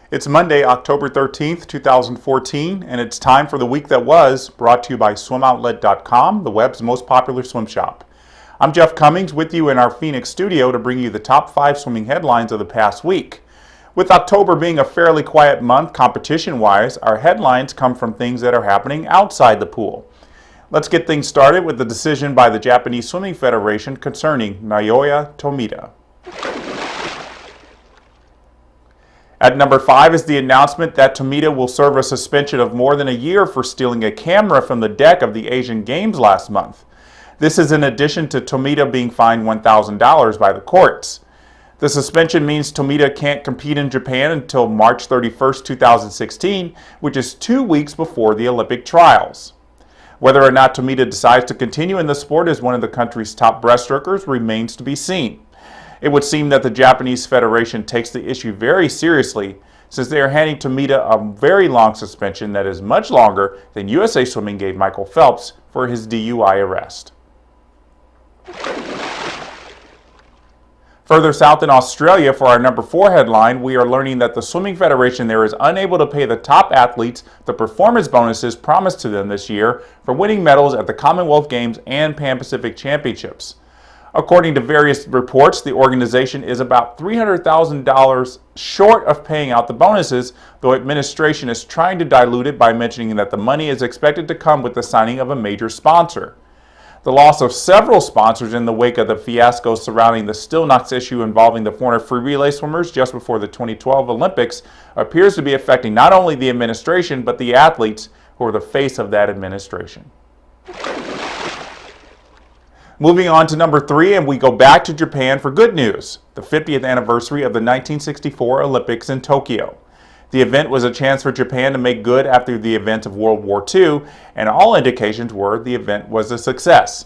It's Monday, October 13th, 2014, and it's time for the week that was, brought to you by SwimOutlet.com, the web's most popular swim shop. I'm Jeff Cummings with you in our Phoenix studio to bring you the top 5 swimming headlines of the past week. With October being a fairly quiet month competition-wise, our headlines come from things that are happening outside the pool. Let's get things started with the decision by the Japanese Swimming Federation concerning Naoya Tomita. At number 5 is the announcement that Tomita will serve a suspension of more than a year for stealing a camera from the deck of the Asian Games last month. This is in addition to Tomita being fined $1,000 by the courts. The suspension means Tomita can't compete in Japan until March 31st, 2016, which is 2 weeks before the Olympic trials. Whether or not Tomita decides to continue in the sport as one of the country's top breaststrokers remains to be seen. It would seem that the Japanese Federation takes the issue very seriously, since they are handing Tomita a very long suspension that is much longer than USA Swimming gave Michael Phelps for his DUI arrest. Further south in Australia, for our number 4 headline, we are learning that the Swimming Federation there is unable to pay the top athletes the performance bonuses promised to them this year for winning medals at the Commonwealth Games and Pan-Pacific Championships. According to various reports, the organization is about $300,000 short of paying out the bonuses, though administration is trying to dilute it by mentioning that the money is expected to come with the signing of a major sponsor. The loss of several sponsors in the wake of the fiasco surrounding the Still Knox issue involving the 400 free relay swimmers just before the 2012 Olympics appears to be affecting not only the administration but the athletes who are the face of that administration. Moving on to number 3, and we go back to Japan for good news, the 50th anniversary of the 1964 Olympics in Tokyo. The event was a chance for Japan to make good after the events of World War II, and all indications were the event was a success.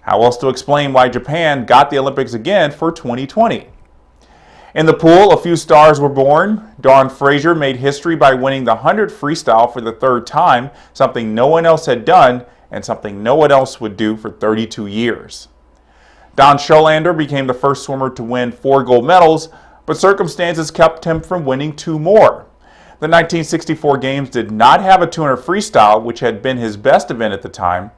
How else to explain why Japan got the Olympics again for 2020? In the pool, a few stars were born. Dawn Fraser made history by winning the 100 freestyle for the 3rd time, something no one else had done, and something no one else would do for 32 years. Don Scholander became the first swimmer to win 4 gold medals, but circumstances kept him from winning 2 more. The 1964 Games did not have a 200 freestyle, which had been his best event at the time.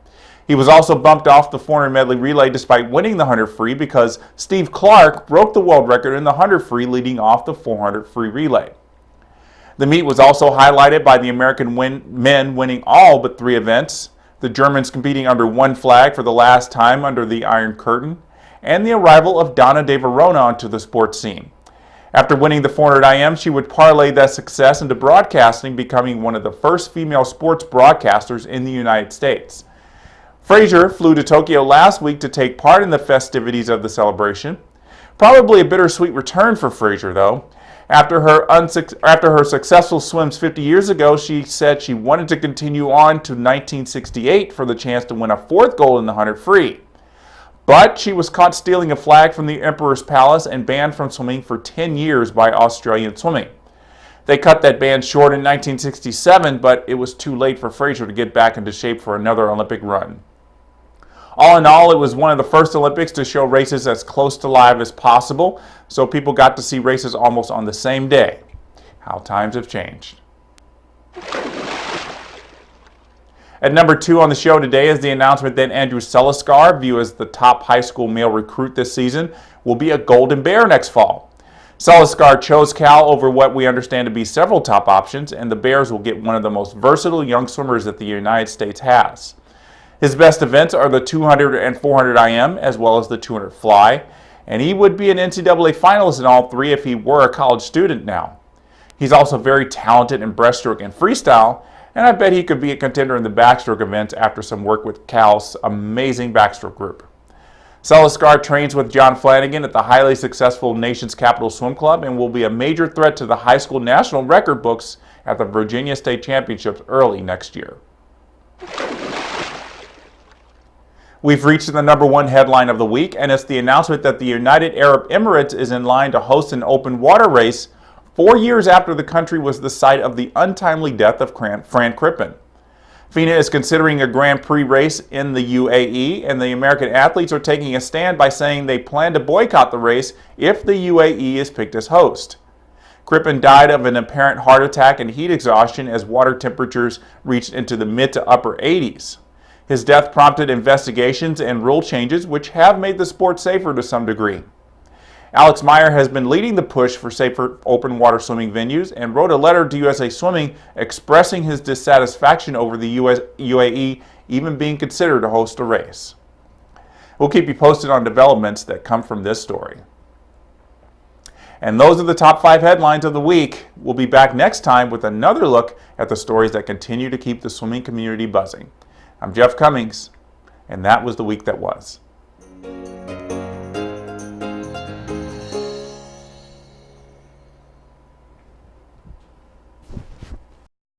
He was also bumped off the 400 medley relay despite winning the 100 free because Steve Clark broke the world record in the 100 free leading off the 400 free relay. The meet was also highlighted by the American men winning all but 3 events, the Germans competing under one flag for the last time under the Iron Curtain, and the arrival of Donna De Verona onto the sports scene. After winning the 400 IM, she would parlay that success into broadcasting, becoming one of the first female sports broadcasters in the United States. Fraser flew to Tokyo last week to take part in the festivities of the celebration. Probably a bittersweet return for Fraser, though. After her successful swims 50 years ago, she said she wanted to continue on to 1968 for the chance to win a 4th gold in the 100 free. But she was caught stealing a flag from the Emperor's Palace and banned from swimming for 10 years by Australian Swimming. They cut that ban short in 1967, but it was too late for Fraser to get back into shape for another Olympic run. All in all, it was one of the first Olympics to show races as close to live as possible, so people got to see races almost on the same day. How times have changed. At number 2 on the show today is the announcement that Andrew Seliskar, viewed as the top high school male recruit this season, will be a Golden Bear next fall. Seliskar chose Cal over what we understand to be several top options, and the Bears will get one of the most versatile young swimmers that the United States has. His best events are the 200 and 400 IM, as well as the 200 fly, and he would be an NCAA finalist in all 3 if he were a college student now. He's also very talented in breaststroke and freestyle, and I bet he could be a contender in the backstroke events after some work with Cal's amazing backstroke group. Seliskar trains with John Flanagan at the highly successful Nation's Capital Swim Club and will be a major threat to the high school national record books at the Virginia State Championships early next year. We've reached the number 1 headline of the week, and it's the announcement that the United Arab Emirates is in line to host an open water race 4 years after the country was the site of the untimely death of Fran Crippen. FINA is considering a Grand Prix race in the UAE, and the American athletes are taking a stand by saying they plan to boycott the race if the UAE is picked as host. Crippen died of an apparent heart attack and heat exhaustion as water temperatures reached into the mid to upper 80s. His death prompted investigations and rule changes which have made the sport safer to some degree. Alex Meyer has been leading the push for safer open water swimming venues and wrote a letter to USA Swimming expressing his dissatisfaction over the UAE even being considered to host a race. We'll keep you posted on developments that come from this story. And those are the top 5 headlines of the week. We'll be back next time with another look at the stories that continue to keep the swimming community buzzing. I'm Jeff Cummings, and that was the week that was.